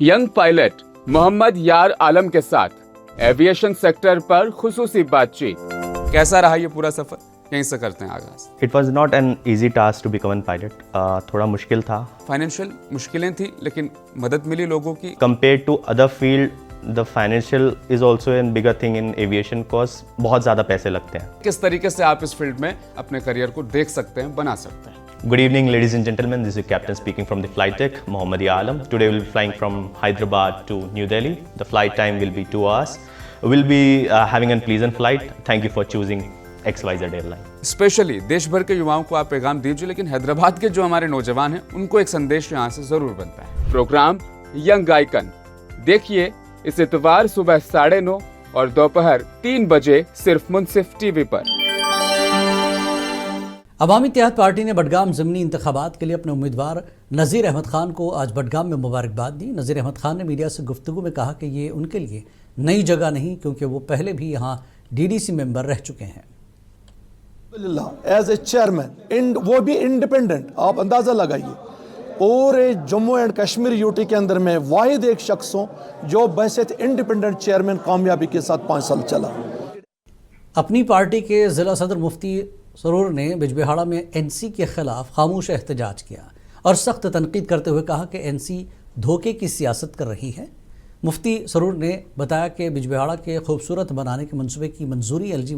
Young pilot Mohammad यार आलम के साथ एविएशन सेक्टर पर खुसूसी बातचीत। कैसा रहा ये पूरा सफर? यहीं से करते हैं आगाज। It was not an easy task to become a pilot. थोड़ा मुश्किल था। फाइनेंशियल मुश्किलें थी लेकिन मदद मिली लोगों की। Compared to other field, the financial is also a bigger thing in aviation cause बहुत ज़्यादा पैसे लगते हैं। किस तरीके से आप इस फील्ड में अपने करियर को देख सकते हैं, बना सकते हैं? Good evening, ladies and gentlemen. This is Captain speaking from the flight deck, Mohammad Alam. Today we'll be flying from Hyderabad to New Delhi. The flight time will be 2 hours. We'll be having a pleasant flight. Thank you for choosing XYZ airline. Specially देश भर के युवाओं को आप पैगाम दीजिए, लेकिन हैदराबाद के जो हमारे नौजवान हैं उनको एक संदेश यहाँ से जरूर बनता है। प्रोग्राम यंग आइकन देखिए इस इतवार सुबह 9:30 और दोपहर 3 बजे सिर्फ मुनसिफ टीवी पर। अवामी इत्तेहाद पार्टी ने बडगाम ज़िमनी इंतखाबात के लिए अपने उम्मीदवार नज़ीर अहमद खान को आज बडगाम में मुबारकबाद दी। नज़ीर अहमद खान ने मीडिया से गुफ्तगू में कहा कि ये उनके लिए नई जगह नहीं, क्योंकि वो पहले भी यहाँ डीडीसी मेंबर रह चुके हैं। एज ए चेयरमैन वो भी इंडिपेंडेंट, आप अंदाज़ा लगाइए पूरे जम्मू एंड कश्मीर यूटी के अंदर में वाहिद एक शख्स हूँ जो बहैसियत इंडिपेंडेंट चेयरमैन कामयाबी के साथ 5 साल चला। अपनी पार्टी के ज़िला सदर मुफ्ती सरूर ने बिजबिहाड़ा में एनसी के खिलाफ खामोश एहतजाज किया और सख्त तनकीद करते हुए कहा कि एनसी धोखे की सियासत कर रही है। मुफ्ती सरूर ने बताया कि बिजबिहाड़ा के खूबसूरत बनाने के मंसूबे की मंजूरी एलजी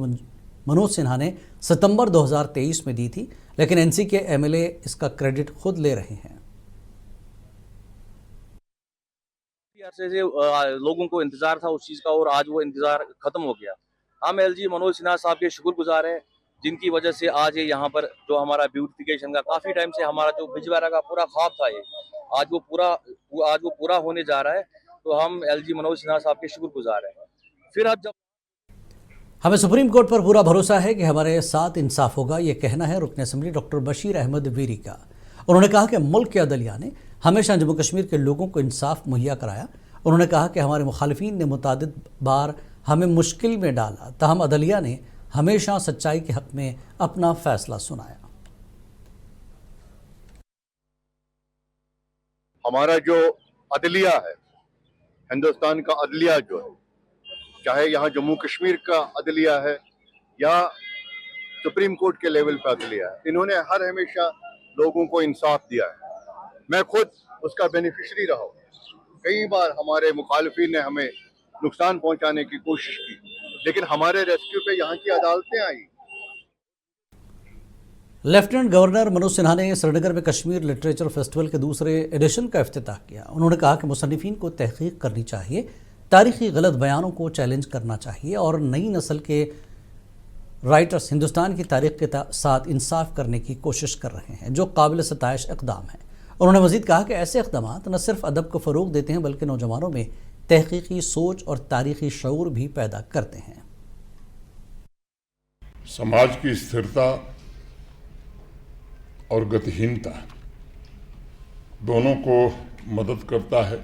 मनोज सिन्हा ने सितंबर 2023 में दी थी, लेकिन एनसी के एमएलए इसका क्रेडिट खुद ले रहे हैं। से लोगों को इंतजार था उस चीज़ का और आज वो इंतजार खत्म हो गया। हम एलजी मनोज सिन्हा साहब के शुक्रगुजार हैं, जिनकी वजह से आज ये यहाँ पर जो हमारा ब्यूटिफिकेशन का काफ़ी टाइम से हमारा जो बिजबिहाड़ा का पूरा ख्वाब था ये आज वो पूरा होने जा रहा है। तो हम एलजी मनोज सिन्हा साहब के शुक्रगुजार हैं। फिर अब जब हमें सुप्रीम कोर्ट पर पूरा भरोसा है कि हमारे साथ इंसाफ होगा, ये कहना है रुकन असम्बली डॉक्टर बशीर अहमद वीरी का। उन्होंने कहा कि मुल्क के अदलिया ने हमेशा जम्मू कश्मीर के लोगों को इंसाफ मुहैया कराया। उन्होंने कहा कि हमारे मुखालिफिन ने मुतादिद बार हमें मुश्किल में डाला, ताहम अदलिया ने हमेशा सच्चाई के हक में अपना फैसला सुनाया। हमारा जो अदलिया है, हिंदुस्तान का अदलिया जो है, चाहे यहाँ जम्मू कश्मीर का अदलिया है या सुप्रीम कोर्ट के लेवल पर अदलिया है, इन्होंने हर हमेशा लोगों को इंसाफ दिया है। मैं खुद उसका बेनिफिशरी रहा हूँ। कई बार हमारे मुखालिफिन ने हमें नुकसान पहुंचाने की कोशिश की, लेकिन हमारे रेस्क्यू पे यहाँ की अदालतें आई। लेफ्टिनेंट गवर्नर मनोज सिन्हा ने श्रीनगर में कश्मीर लिटरेचर फेस्टिवल के दूसरे एडिशन का इफ्तिताह किया। उन्होंने कहा कि मुसन्निफीन को तहकीक करनी चाहिए, तारीखी गलत बयानों को चैलेंज करना चाहिए और नई नस्ल के राइटर्स हिंदुस्तान की तारीख के साथ इंसाफ करने की कोशिश कर रहे हैं, जो काबिल सताइश इक़दाम है। उन्होंने मज़ीद कहा कि ऐसे इक़दाम न सिर्फ अदब को फ़रोग़ देते हैं बल्कि नौजवानों में तहकीकी सोच और तारीखी शऊर भी पैदा करते हैं। समाज की स्थिरता और गतिहीनता दोनों को मदद करता है,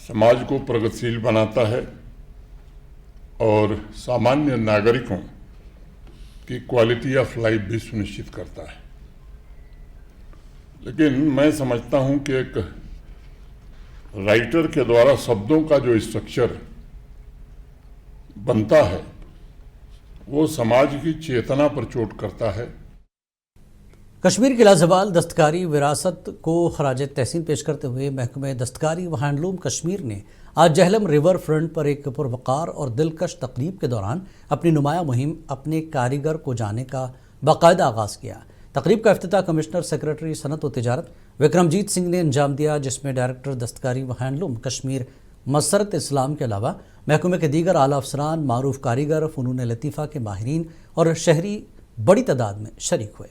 समाज को प्रगतिशील बनाता है और सामान्य नागरिकों की क्वालिटी ऑफ लाइफ भी सुनिश्चित करता है। लेकिन मैं समझता हूं कि एक राइटर के द्वारा शब्दों का जो स्ट्रक्चर बनता है वो समाज की चेतना पर चोट करता है। कश्मीर की लाजवाल दस्तकारी विरासत को खराज तहसीन पेश करते हुए महकमे दस्तकारी व हैंडलूम कश्मीर ने आज जहलम रिवर फ्रंट पर एक पुरवकार और दिलकश तकरीब के दौरान अपनी नुमाया मुहिम अपने कारीगर को जाने का बाकायदा आगाज़ किया। तकरीब का इफ्तिताह कमिश्नर सेक्रेटरी सनत व तिजारत विक्रमजीत सिंह ने अंजाम दिया, जिसमें डायरेक्टर दस्तकारी व हैंडलूम कश्मीर मसरत इस्लाम के अलावा महकमे के दीगर आला अफसरान, मारूफ कारीगर, फ़नून लतीफ़ा के माहिरीन और शहरी बड़ी तादाद में शरीक हुए।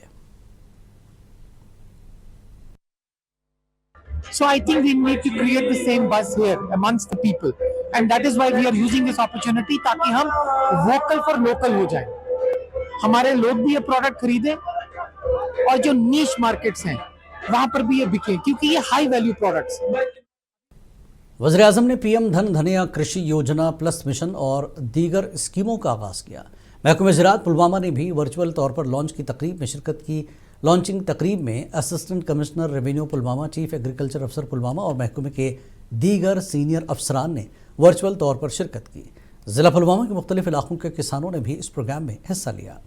So I think we need to create the same buzz here amongst the people, and that is why we are using this opportunity ताकि हम vocal for local हो जाएं, हमारे लोग भी ये प्रोडक्ट खरीदें और जो नीश मार्केट्स हैं वहां पर भी ये बिके, क्योंकि ये हाई वैल्यू प्रोडक्ट्स हैं। वज़ीर आज़म ने पीएम धन धनिया कृषि योजना प्लस मिशन और दीगर स्कीमों का आगाज़ किया। महकमे ज़राअत पुलवामा ने भी वर्चुअल तौर पर लॉन्च की तकरीब में शिरकत की। लॉन्चिंग तकरीब में assistant commissioner revenue Pulwama, chief agriculture अफसर पुलवामा और महकमे के दीगर सीनियर अफसरान ने वर्चुअल तौर पर शिरकत की। ज़िला पुलवामा के मुख्तलिफ इलाकों के किसानों ने भी इस प्रोग्राम में हिस्सा लिया।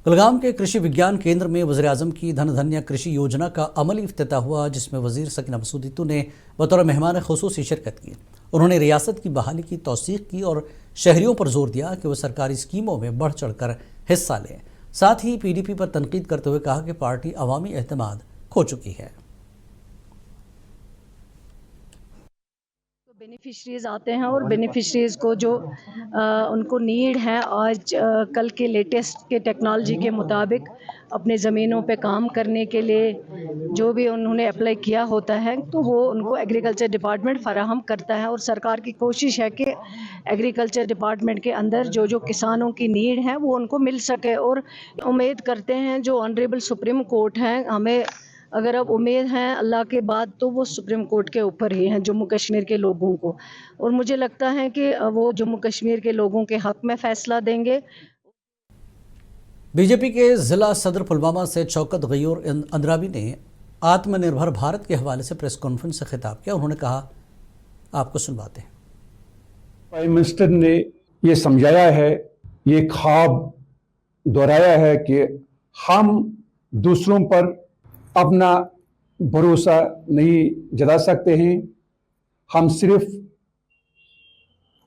कुलगाम के कृषि विज्ञान केंद्र में वज़ीर-ए-आज़म की धन धन्य कृषि योजना का अमली इफ्तिताह हुआ, जिसमें वज़ीर सकीना मसूद ने बतौर मेहमान ख़ुसूसी शिरकत की। उन्होंने रियासत की बहाली की तौसीक़ की और शहरियों पर जोर दिया कि वह सरकारी स्कीमों में बढ़ चढ़ कर हिस्सा लें। साथ ही PDP पर तनकीद करते हुए कहा कि पार्टी अवामी एतमाद खो चुकी है। बेनिफिशरीज आते हैं और बेनिफिशरीज को जो उनको नीड है आज कल के लेटेस्ट के टेक्नोलॉजी के मुताबिक अपने ज़मीनों पे काम करने के लिए जो भी उन्होंने अप्लाई किया होता है तो वो उनको एग्रीकल्चर डिपार्टमेंट फराहम करता है। और सरकार की कोशिश है कि एग्रीकल्चर डिपार्टमेंट के अंदर जो जो किसानों की नीड है वो उनको मिल सके। और उम्मीद करते हैं जो ऑनरेबल सुप्रीम कोर्ट है, हमें अगर अब उम्मीद है अल्लाह के बाद तो वो सुप्रीम कोर्ट के ऊपर ही हैं जम्मू कश्मीर के लोगों को, और मुझे लगता है कि वो जम्मू कश्मीर के लोगों के हक़ में फ़ैसला देंगे। बीजेपी के ज़िला सदर पुलवामा से शौकत गयूर अंद्राबी ने आत्मनिर्भर भारत के हवाले से प्रेस कॉन्फ्रेंस से खिताब किया। उन्होंने कहा, आपको सुनवाते हैं। प्राइम मिनिस्टर ने ये समझाया है, ये ख्वाब दोहराया है कि हम दूसरों पर अपना भरोसा नहीं जता सकते हैं, हम सिर्फ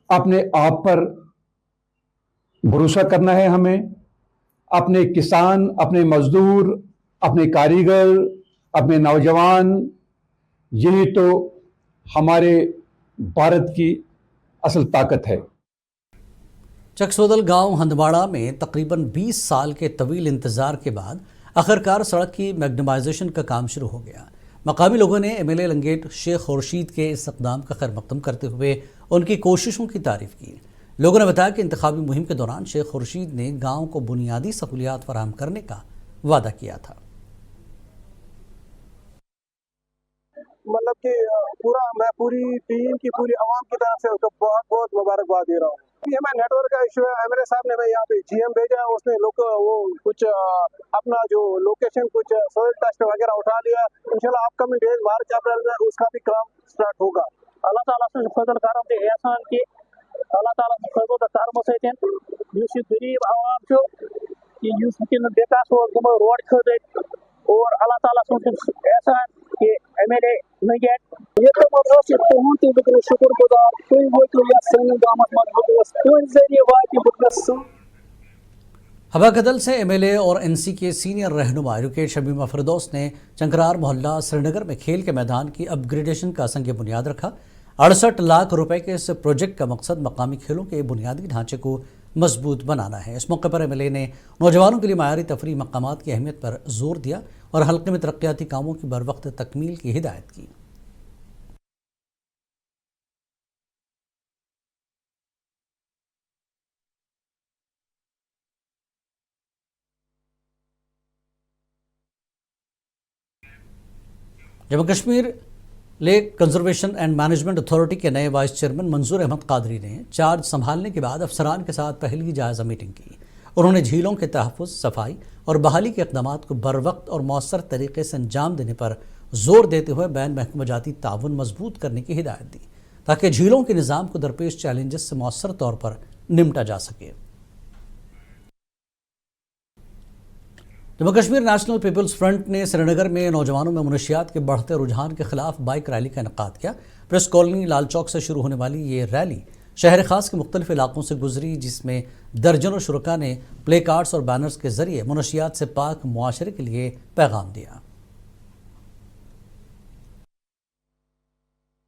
अपने आप पर भरोसा करना है। हमें अपने किसान, अपने मजदूर, अपने कारीगर, अपने नौजवान, यही तो हमारे भारत की असल ताकत है। चकसोदल गांव हंदवाड़ा में तकरीबन 20 साल के तवील इंतज़ार के बाद आखिरकार सड़क की मैग्नेमाइजेशन का काम शुरू हो गया। मकामी लोगों ने MLA लंगेट शेख खुर्शीद के इस इक़दाम का खैर मक़दम करते हुए उनकी कोशिशों की तारीफ़ की। लोगों ने बताया कि इंतखाबी मुहिम के दौरान शेख खुर्शीद ने गाँव को बुनियादी सहूलियात फराहम करने का वादा किया था। मतलब कि मैं पूरी टीम की, पूरी आवाम की तरफ से उसको बहुत बहुत मुबारकबाद दे रहा हूँ। ये हमारे नेटवर्क का इशू है। MLA साहब ने यहाँ पे GM भेजा है, उसने वो कुछ अपना जो लोकेशन कुछ सोइल टेस्ट वगैरह उठा लिया। इंशाल्लाह अपकमिंग डेज मार्च अप्रैल में उसका भी काम स्टार्ट होगा। अल्लाह ताला से फजल करम से एहसान की, अल्लाह ताला से फजल करम से गरीब आवाम बेटा रोड खद और अल्लाह ताला से एहसान कि MLA लंगेट ये तो मतलब शुक्र गुजार कोई वो तो या सन गामत मत कोई जरिए वाकई बुकस। हवा कदल से MLA और NC के सीनियर रहनुमा एडवोकेट शमीमा फिरदौस ने चंकरार मोहल्ला श्रीनगर में खेल के मैदान की अपग्रेडेशन का संग बुनियाद रखा। 68 लाख रुपए के इस प्रोजेक्ट का मकसद मकामी खेलों के बुनियादी ढांचे को मजबूत बनाना है। इस मौके पर MLA ने नौजवानों के लिए मायारी तफरी मकामात की अहमियत पर जोर दिया और हल्के में तरक्याती कामों की बरवक्त तकमील की हिदायत की। Jammu Kashmir lake conservation and management authority के नए वाइस चेयरमैन मंजूर अहमद कादरी ने चार्ज संभालने के बाद अफसरान के साथ पहली जायज़ा मीटिंग की। उन्होंने झीलों के तहफ़्फ़ुज़, सफाई और बहाली के इक़दामात को बरवक्त और मौसर तरीके से अंजाम देने पर जोर देते हुए बैन महकमाजाती ताउन मजबूत करने की हिदायत दी, ताकि झीलों के निज़ाम को दरपेश चैलेंजेस से मौसर तौर पर निपटा जा सके। Jammu Kashmir National People's Front ने श्रीनगर में नौजवानों में मुनशियात के बढ़ते रुझान के खिलाफ बाइक रैली का इनेकाद किया। प्रेस कॉलोनी लाल चौक से शुरू होने वाली ये रैली शहर खास के मुख्तलिफ इलाकों से गुजरी, जिसमें दर्जनों शुरका ने प्ले कार्ड्स और बैनर्स के जरिए मुनशियात से पाक मुआशरे के लिए पैगाम दिया।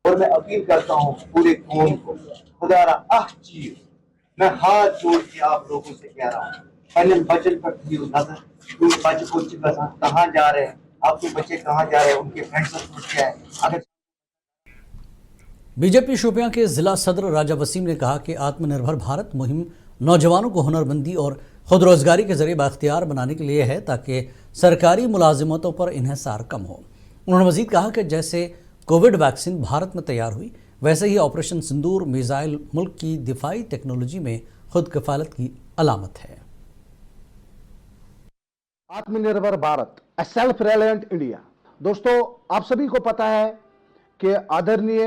और मैं अपील करता हूँ पूरे कौम को, खुदारा मैं हाथ जोड़ के आप लोगों से कह रहा हूँ, पहले बचत पर नजर, बच्चे को कहाँ जा रहे हैं, आपके बच्चे कहाँ जा रहे हैं, उनके फ्रेंड्स क्या है। अगर बीजेपी शोपियां के जिला सदर राजा वसीम ने कहा कि आत्मनिर्भर भारत मुहिम नौजवानों को हुनरमंदी और खुद रोजगारी के जरिए बाख्तियार बनाने के लिए है, ताकि सरकारी मुलाजिमतों पर इन्हिसार कम हो। उन्होंने मजीद कहा कि जैसे कोविड वैक्सीन भारत में तैयार हुई, वैसे ही ऑपरेशन सिंदूर मिसाइल मुल्क की दिफाई टेक्नोलॉजी में खुद कफालत की अलामत है। आत्मनिर्भर भारत, ए सेल्फ रिलायंट इंडिया। दोस्तों, आप सभी को पता है कि आदरणीय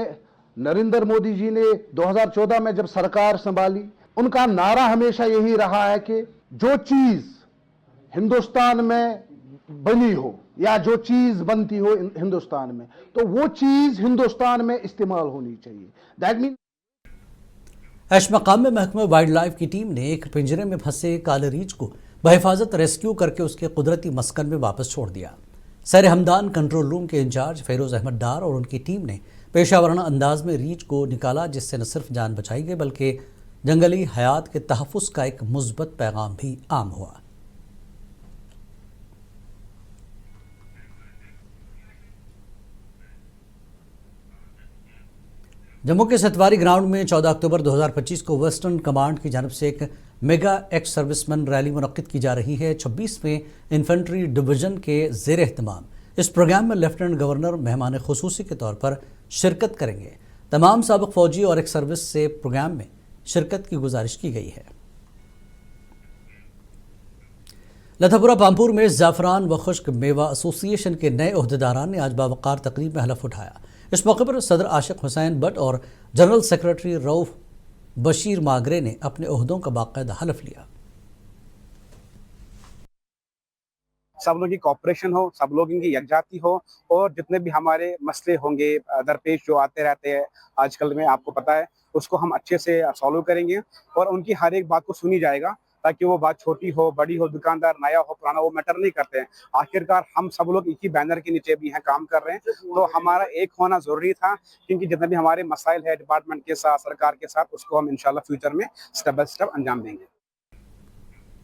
नरेंद्र मोदी जी ने 2014 में जब सरकार संभाली, उनका नारा हमेशा यही रहा है कि जो चीज हिंदुस्तान में बनी हो या जो चीज बनती हो हिंदुस्तान में, तो वो चीज हिंदुस्तान में इस्तेमाल होनी चाहिए। दैट मीन ऐश मकाम में महकमा वाइल्ड लाइफ की टीम ने एक पिंजरे में फंसे काले रीछ को बहिफाजत रेस्क्यू करके उसके कुदरती मस्कन में वापस छोड़ दिया। सर हमदान कंट्रोल रूम के इंचार्ज फेरोज अहमद डार और उनकी टीम ने पेशावराना अंदाज में रीछ को निकाला, जिससे न सिर्फ जान बचाई गई बल्कि जंगली हयात के तहफ़्फ़ुज़ का एक मुस्बत पैगाम भी आम हुआ। जम्मू के सतवारी ग्राउंड में 14 अक्टूबर 2025 को वेस्टर्न कमांड की जानब से एक मेगा एक्स सर्विसमैन रैली मुनक्किद की जा रही है। 26वें इन्फेंट्री डिवीज़न के ज़ेर एहतमाम इस प्रोग्राम में लेफ्टिनेंट गवर्नर मेहमान खुसूसी के तौर पर शिरकत करेंगे। तमाम साबिक़ फ़ौजी और एक सर्विस से प्रोग्राम में शिरकत की गुजारिश की गई है। लथापुरा पामपुर में ज़ाफ़रान व खुश्क मेवा एसोसिएशन के नए ओहदेदारान ने आज बावक़ार तकरीब में हलफ उठाया। इस मौके पर सदर आशिक हुसैन बट और जनरल सेक्रेटरी रऊफ बशीर मागरे ने अपने ओहदों का बाकायदा हलफ लिया। सब लोगों की कॉपरेशन हो, सब लोगों की यकजाती हो और जितने भी हमारे मसले होंगे दरपेश जो आते रहते हैं आजकल में, आपको पता है, उसको हम अच्छे से सॉल्व करेंगे और उनकी हर एक बात को सुनी जाएगा, ताकि वो बात छोटी हो, बड़ी हो, दुकानदार नया हो, पुराना, वो मैटर नहीं करते हैं। आखिरकार हम सब लोग एक ही बैनर के नीचे भी हैं, काम कर रहे हैं, तो हमारा एक होना ज़रूरी था, क्योंकि जितने भी हमारे मसाइल है डिपार्टमेंट के साथ, सरकार के साथ, उसको हम इंशाल्लाह फ्यूचर में स्टेप बाय स्टेप अंजाम देंगे।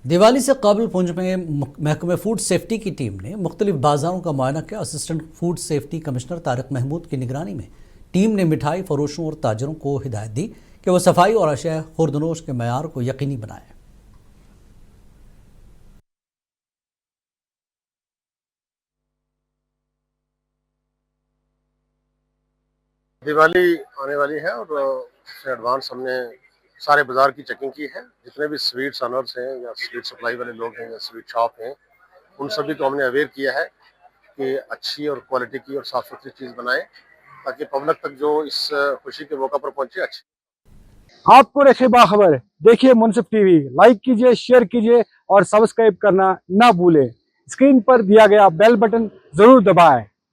दिवाली से कबल पुंछ में महकमे फूड सेफ्टी की टीम ने मुख्तलिफ बाज़ारों का मुआयना किया। Assistant food safety commissioner Tariq Mahmood की निगरानी में टीम ने मिठाई फरोशों और ताजरों को हिदायत दी कि वह सफाई और अशिया खुर्दनोश के मयार को यकीनी बनाएं। दिवाली आने वाली है और उससे एडवांस हमने सारे बाजार की चेकिंग की है। जितने भी स्वीट्स ऑनर्स हैं या स्वीट सप्लाई वाले लोग हैं या स्वीट शॉप हैं, उन सभी को हमने अवेयर किया है कि अच्छी और क्वालिटी की और साफ सुथरी चीज़ बनाएं, ताकि पब्लिक तक जो इस खुशी के मौका पर पहुंचे अच्छी। आपको रखे बाखबर, देखिए मुनसिफ टीवी, लाइक कीजिए, शेयर कीजिए और सब्सक्राइब करना ना भूलें। स्क्रीन पर दिया गया बेल बटन जरूर दबाएं।